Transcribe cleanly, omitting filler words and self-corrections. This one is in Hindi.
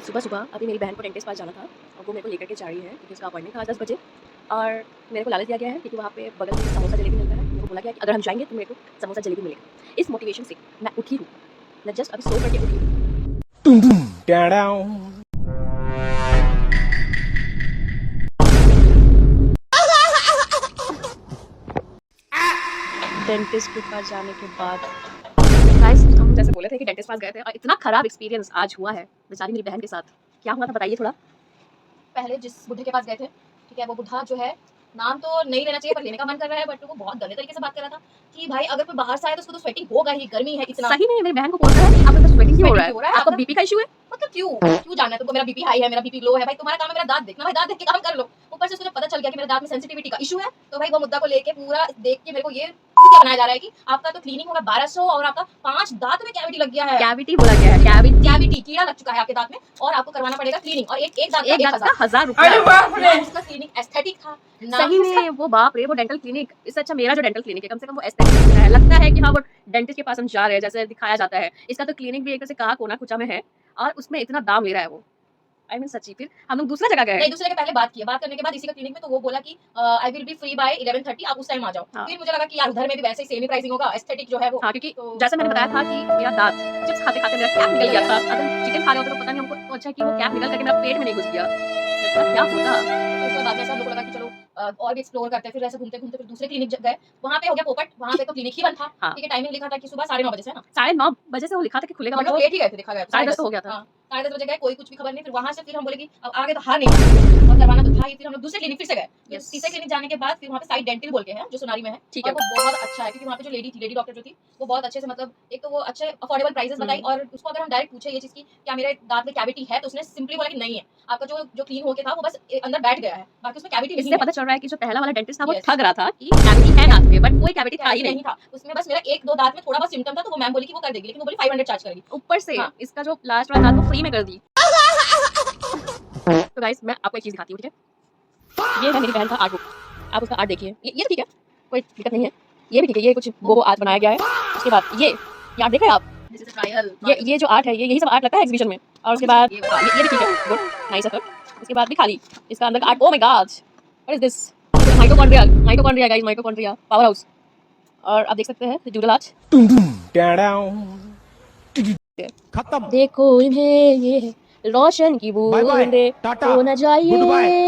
सुबह सुबह अभी मेरी बहन को डेंटिस्ट पास जाना था और वो मेरे को लेकर के जा रही है क्योंकि उसका अपॉइंटमेंट था 10 बजे। और मेरे को लालच दिया गया है क्योंकि वहाँ पे बगल में समोसा जलेबी मिलता है। मेरे को बोला गया कि अगर हम जाएंगे तो मेरे को समोसा जलेबी मिलेगा। इस मोटिवेशन से मैं उठी हूँ, मैं जस्ट अभी सो करके उठी हूँ। डेंटिस्ट के पास जाने के बाद गाइस हम जैसे बोले थे कि डेंटिस्ट पास गए थे और इतना खराब एक्सपीरियंस आज हुआ है बेचारी मेरी बहन के साथ। क्या हुआ था बताइए थोड़ा। पहले जिस बुढ़े के पास गए थे, ठीक है, वो बुढ़ा जो है, नाम तो नहीं लेना चाहिए पर लेने का मन कर रहा है, बट वो बहुत गंदे तरीके से बात कर रहा था कि भाई अगर कोई बाहर से आए तो उसको तो स्वेटिंग होगा ही, गर्मी है इतना। सही में मेरी बहन को बोल रहा है कि आपका स्वेटिंग क्यों हो रहा है, आपका बीपी का इशू है। मतलब क्यों जानना है तुमको मेरा बीपी हाई है, मेरा बीपी लो है? भाई तुम्हारा काम है मेरा दांत देखना, भाई दांत देख के काम कर लो। ऊपर से उसको जब पता चल गया कि मेरे दांत में सेंसिटिविटी का इशू है, तो भाई वो मुद्दा को लेके पूरा देख के मेरे को ये क्या बनाया जा रहा है कि आपका तो क्लीनिंग होगा 1200 और आपका 5 दांत में कैविटी लग गया है। कैविटी बोला गया है, कैविटी कीड़ा लग चुका है आपके दांत में और आपको करवाना पड़ेगा क्लीनिंग और एक दांत का 1000 रुपया। उसका क्लीनिंग एस्थेटिक था। सही में वो बाप रे, वो डेंटल क्लिनिक, इससे अच्छा मेरा जो डेंटल क्लिनिक है कम से कम वो एस्थेटिक है। लगता है कि हाँ वो डेंटिस्ट के पास हम जा रहे हैं जैसे दिखाया जाता है। इसका तो क्लिनिक भी एक तरह से कहा कोना कुचा में है और उसमें इतना दाम ले रहा है वो। आई मीन सच्ची। फिर हम लोग दूसरा जगह गए, नहीं दूसरे के पहले बात किया, बात करने के बाद इसी का क्लिनिक में तो वो बोला कि I will be free by 11:30, आप उस टाइम आ जाओ। हाँ। फिर मुझे लगा कि यार उधर में भी वैसे ही सेम ही प्राइसिंग होगा, एस्थेटिक जो है वो। हाँ क्योंकि तो, जैसे मैंने बताया था कि मेरा दांत चिप्स खाते खाते मेरा कैप निकल गया था। अगर चिकन खा रहे होते तो पता नहीं हमको तो अच्छा कि वो कैप निकल करके मेरा पेट में नहीं घुस गया, क्या होता। तो उसके बाद में सब लोग लगा कि चलो और भी एक्सप्लोर करते हैं। फिर ऐसे घूमते घूमते फिर दूसरे क्लिनिक गए, वहाँ पे हो गया पोपट। वहाँ पे तो क्लिनिक ही बंद था। हाँ। ठीक है, टाइमिंग लिखा था कि सुबह 9:30 बजे से ना 9:30 बजे से वो लिखा था कि खुलेगा, हम लोग लेट ही गए थे, देखा गया 10:30 हो गया था। 10:30 बजे गए, कोई कुछ भी खबर नहीं। फिर वहां से फिर हम बोले कि अब आगे तो हार नहीं और करवाना तो था ही। फिर हम लोग दूसरे क्लिनिक फिर से गए। तीसरे क्लिनिक जाने के बाद फिर वहाँ पे साइड डेंटल बोल के है जो सोनारी में है, ठीक और है। वो बहुत अच्छा है क्योंकि वहाँ पे जो लेडी डॉक्टर जो थी वो बहुत अच्छे से, मतलब एक तो वो अच्छे अफोर्डेबल प्राइसेस बताई और उसको अगर हम डायरेक्ट पूछे ये चीज की क्या मेरे दांत में कैविटी है, तो उसने सिंपली बोला कि नहीं है, आपका जो क्लीन होके था वो बस अंदर बैठ गया है, बाकी उसमें कैविटी नहीं है। इससे पता चल रहा है कि जो पहला वाला डेंटिस्ट था वो ठग रहा था कि कैविटी है दांत में, बट कोई कैविटी था ही नहीं था उसमें। बस मेरा 1-2 दांत में थोड़ा बहुत सिम्टम था, तो वो मैम बोली कि वो कर देगी, लेकिन वो बोली 500 चार्ज करेगी। ऊपर से इसका जो लास्ट वाला दांत वो फ्री में कर दी। तो गाइस मैं आपको एक चीज दिखाती हूँ, ठीक है। ये है मेरी बहन का आर्ट बुक, आप उसका आर्ट देखिए। ये तो ठीक है, कोई दिक्कत नहीं है, ये भी ठीक है। ये कुछ वो आर्ट बनाया गया है। उसके बाद ये आर्ट देख रहे हैं आप, ये जो आर्ट है ये यही सब आर्ट लगता है एग्जीबिशन में। और उसके बाद ये भी ठीक है, गुड नाइस है। उसके बाद भी खाली इसका अंदर का art, oh my God what is this, mitochondria guys, mitochondria power house. और आप देख सकते हैं डूडल आर्ट खत्म। देखो इन्हें ये रोशन की बूंदे हो न जाइए।